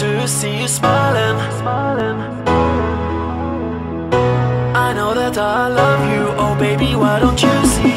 to see you smiling. I know that I love you, oh baby, why don't you see?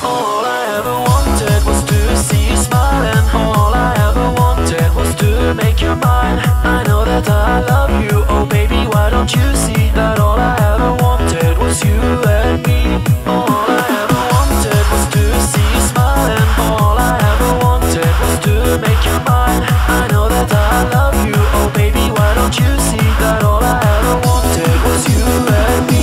All I ever wanted was to see you smiling. All I ever wanted was to make you mine. I know that I love you, oh baby, why don't you see that all I ever wanted was you and me? All I ever wanted was to see you smiling. All I ever wanted was to make you mine. I know that I love you, oh baby, why don't you see that all I ever wanted was you and me?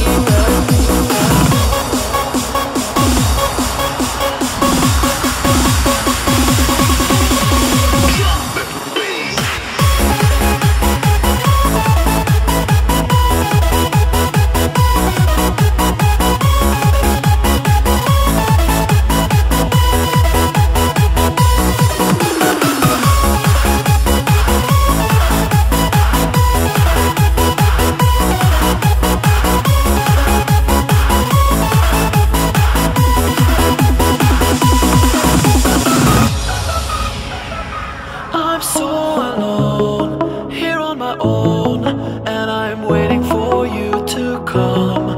I'm so alone, here on my own, and I'm waiting for you to come.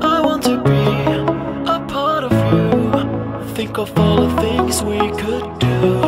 I want to be a part of you, think of all the things we could do.